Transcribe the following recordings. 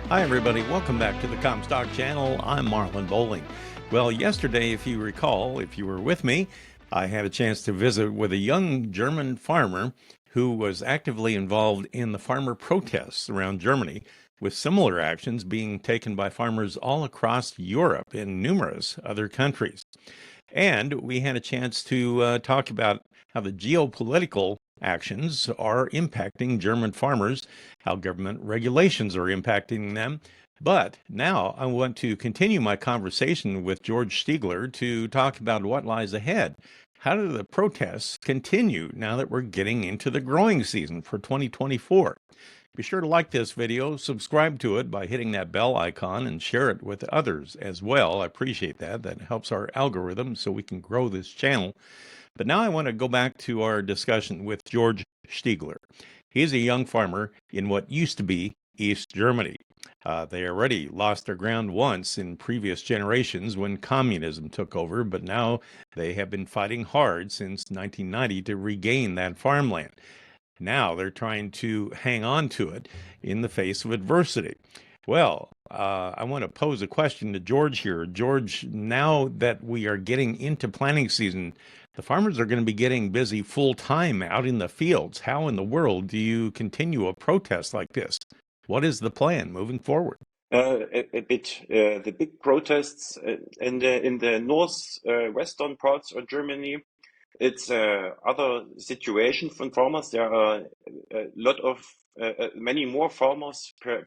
Hi, everybody. Welcome back to the Comstock channel. I'm Marlon Bowling. Well, yesterday, if you recall, if you were with me, I had a chance to visit with a young German farmer who was actively involved in the farmer protests around Germany, with similar actions being taken by farmers all across Europe and numerous other countries. And we had a chance to talk about how the geopolitical actions are impacting German farmers, how government regulations are impacting them. But now I want to continue my conversation with George Stiegler to talk about what lies ahead. How do the protests continue now that we're getting into the growing season for 2024? Be sure to like this video, subscribe to it by hitting that bell icon, and share it with others as well. I appreciate that. That helps our algorithm so we can grow this channel. But now I want to go back to our discussion with George Stiegler. He's a young farmer in what used to be East Germany. They already lost their ground once in previous generations when communism took over, but now they have been fighting hard since 1990 to regain that farmland. Now they're trying to hang on to it in the face of adversity. Well, I want to pose a question to George here. George, now that we are getting into planting season, the farmers are going to be getting busy full time out in the fields. How in the world do you continue a protest like this? What is the plan moving forward? A bit. The big protests in the north western parts of Germany. It's other situation for farmers. There are a lot of many more farmers per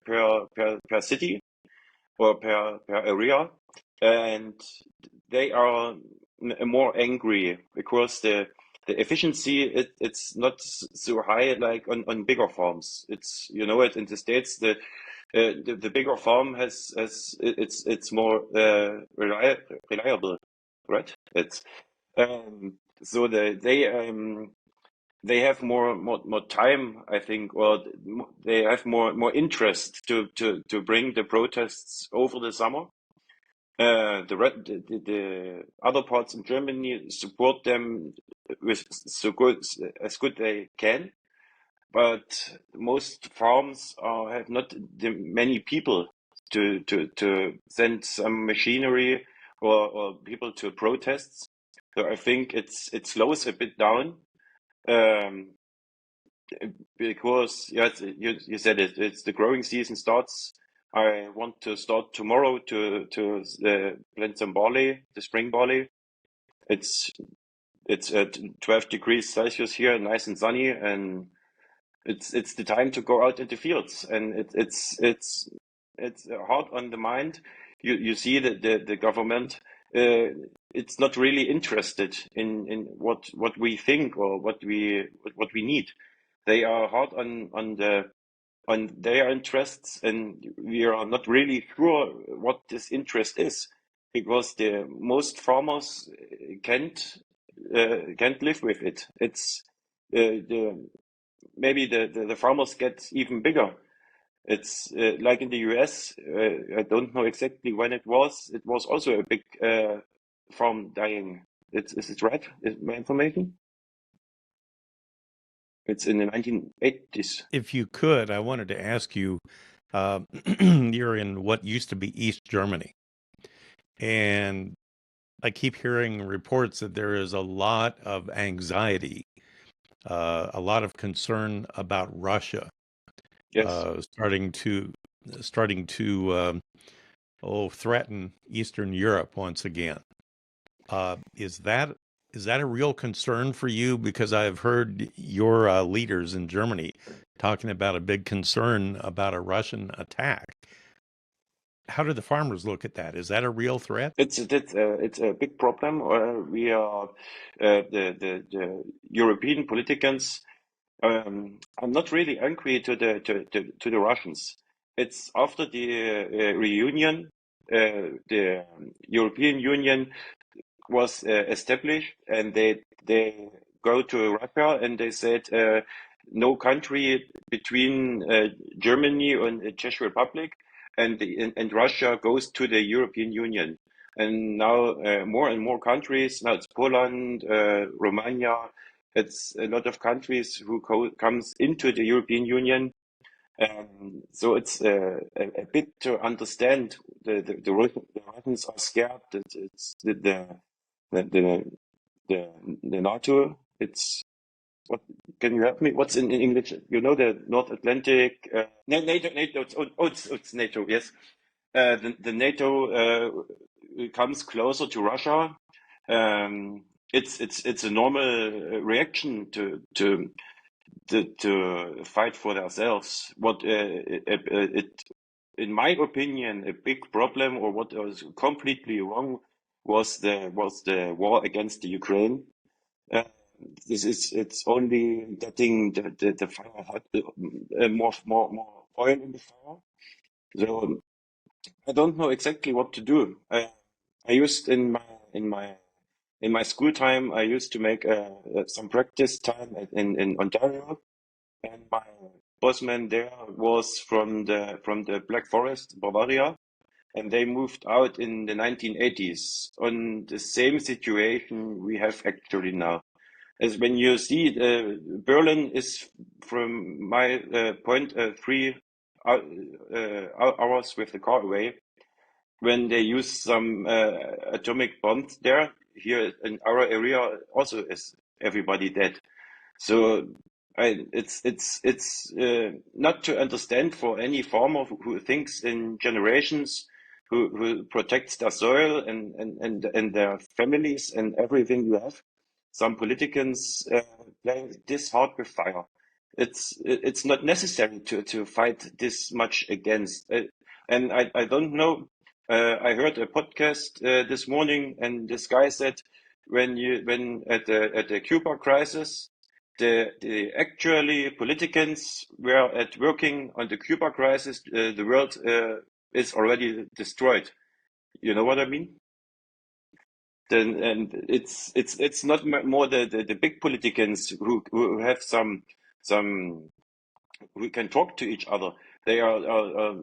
city or per area, and they are more angry because the efficiency it's not so high like on bigger farms. It's it in the States the bigger farm has it's more reliable, right? It's so they have more time, I think, or they have more interest to bring the protests over the summer. The other parts in Germany support them with so good as good they can, but most farms have not the many people to send some machinery or people to protests. So I think it slows a bit down, um, because yes, you said it. It's the growing season starts. I want to start tomorrow to plant some barley, the spring barley. It's it's at 12 degrees Celsius here, nice and sunny, and it's the time to go out in the fields, and it's hard on the mind. You see that the government it's not really interested in what we think or what we need. They are hard on their interests, and we are not really sure what this interest is, because the most farmers can't live with it. It's the maybe the farmers get even bigger. It's like in the US. I don't know exactly when it was. It was also a big farm dying. Is it right? Is my information? It's in the 1980s. If you could, I wanted to ask you, you're in what used to be East Germany, and I keep hearing reports that there is a lot of anxiety, a lot of concern about Russia Yes. starting to threaten Eastern Europe once again. Is that a real concern for you? Because I've heard your leaders in Germany talking about a big concern about a Russian attack. How do the farmers look at that? Is that a real threat? It's a big problem. We are the European politicans. I'm not really angry to the Russians. It's after the reunion, the European Union was established, and they go to Russia and they said no country between Germany and the Czech Republic and Russia goes to the European Union. And now more and more countries. Now it's Poland, Romania. It's a lot of countries who comes into the European Union, So it's a bit to understand the Russians are scared that it's the the the NATO. It's what can you help me? What's in English? You know the North Atlantic NATO. It's NATO. Yes, the NATO comes closer to Russia. It's a normal reaction to fight for themselves. What it, in my opinion, a big problem, or what was completely wrong, was the war against the Ukraine. It's only getting the fire hot, more oil in the fire. So I don't know exactly what to do. I used in my school time, I used to make some practice time in Ontario, and my bossman there was from the Black Forest, Bavaria, and they moved out in the 1980s on the same situation we have actually now. As when you see Berlin is, from my point, 3 hours with the car away. When they use some atomic bombs there, here in our area also is everybody dead. So it's not to understand for any farmer who thinks in generations, who protects their soil and their families and everything you have. Some politicans play this hard with fire. It's not necessary to fight this much against. And I don't know. I heard a podcast this morning, and this guy said when at the Cuba crisis, the actually politicians were at working on the Cuba crisis, the world is already destroyed. You know what I mean? Then and it's not more the big politicians who have some who can talk to each other. They are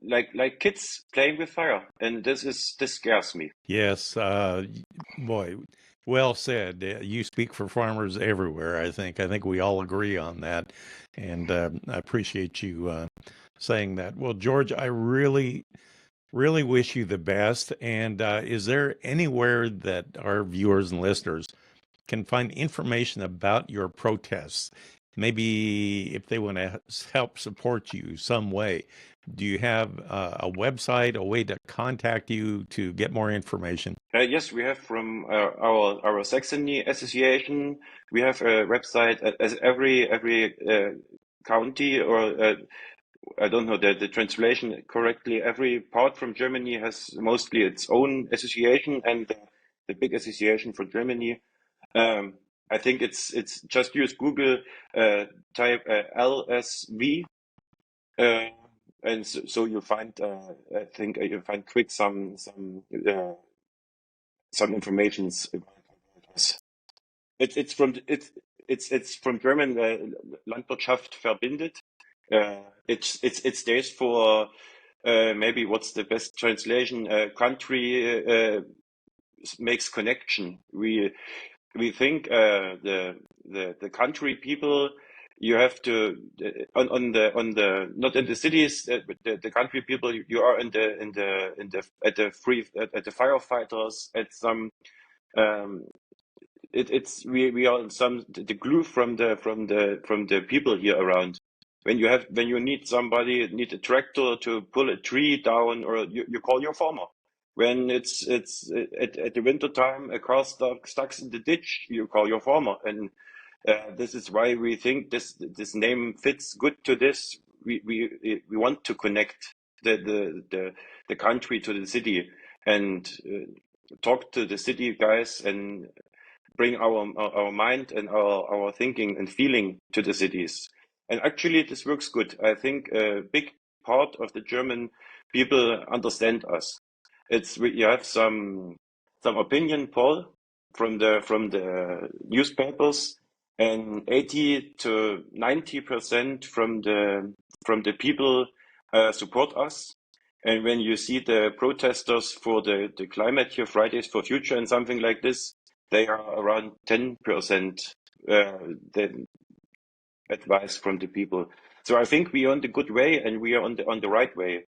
like kids playing with fire, and this scares me. Yes, boy, well said. You speak for farmers everywhere, I think. I think we all agree on that. And I appreciate you saying that. Well, George, I really wish you the best. And is there anywhere that our viewers and listeners can find information about your protests? Maybe if they want to help support you some way, do you have a website, a way to contact you to get more information? Yes, we have from our Saxony Association. We have a website as every county, or I don't know the translation correctly. Every part from Germany has mostly its own association, and the big association for Germany. I think it's just use Google, type LSV, uh, and so you find. I think you find quick some informations about us. It's from it's from German, Landwirtschaft verbindet. It stands for, maybe what's the best translation? Country makes connection. We think the country people, you have to on the not in the cities, but the country people, you are in the at the free at the firefighters, at some um, it's we are some the glue from the people here around. When you need a tractor to pull a tree down, or you call your farmer. When it's at the winter time, a car stuck in the ditch, you call your farmer. And this is why we think this name fits good to this. We want to connect the country to the city, and talk to the city guys, and bring our mind and our thinking and feeling to the cities. And actually, this works good. I think a big part of the German people understand us. You have some opinion poll from the newspapers, and 80 to 90% from the people support us. And when you see the protesters for the climate here, Fridays for Future and something like this, they are around 10%, the advice from the people. So I think we are on the good way, and we are on the right way.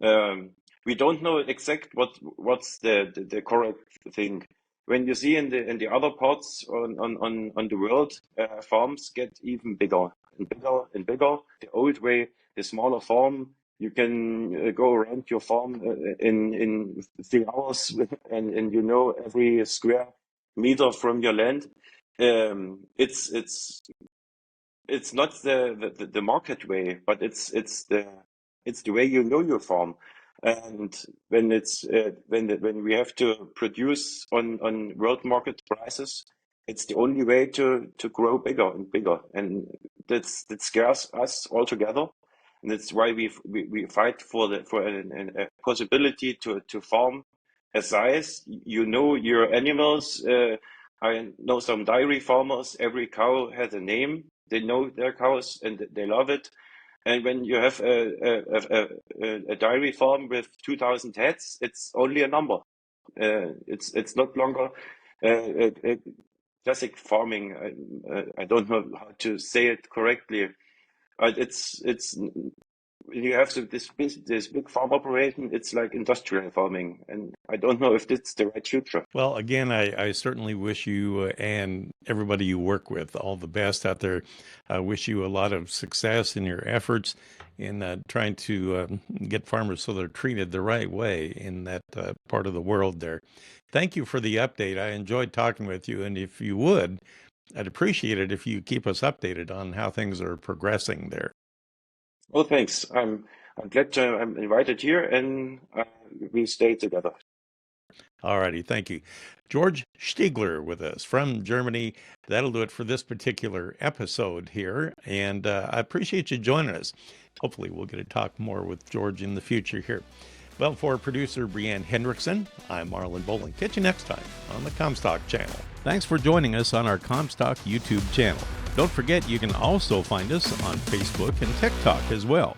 We don't know exact what's the correct thing. When you see in the other parts on the world, farms get even bigger and bigger and bigger. The old way, the smaller farm, you can go around your farm in 3 hours, and you know every square meter from your land. It's not the market way, but it's the way you know your farm. And when when we have to produce on world market prices, it's the only way to grow bigger and bigger, and that scares us altogether. And that's why we fight for a possibility to farm a size. You know your animals. I know some dairy farmers. Every cow has a name. They know their cows and they love it. And when you have a dairy farm with 2,000 heads, it's only a number. It's not longer classic farming. I don't know how to say it correctly. But it's you have this big farm operation. It's like industrial farming, and I don't know if that's the right future. Well, again, I certainly wish you and everybody you work with all the best out there. I wish you a lot of success in your efforts in trying to get farmers so they're treated the right way in that part of the world there. Thank you for the update. I enjoyed talking with you. And if you would, I'd appreciate it if you keep us updated on how things are progressing there. Well, thanks. I'm glad I'm invited here, and we stay together. All righty. Thank you. George Stiegler with us from Germany. That'll do it for this particular episode here. And I appreciate you joining us. Hopefully, we'll get to talk more with George in the future here. Well, for producer Brianne Hendrickson, I'm Marlon Bowling. Catch you next time on the Comstock channel. Thanks for joining us on our Comstock YouTube channel. Don't forget, you can also find us on Facebook and TikTok as well.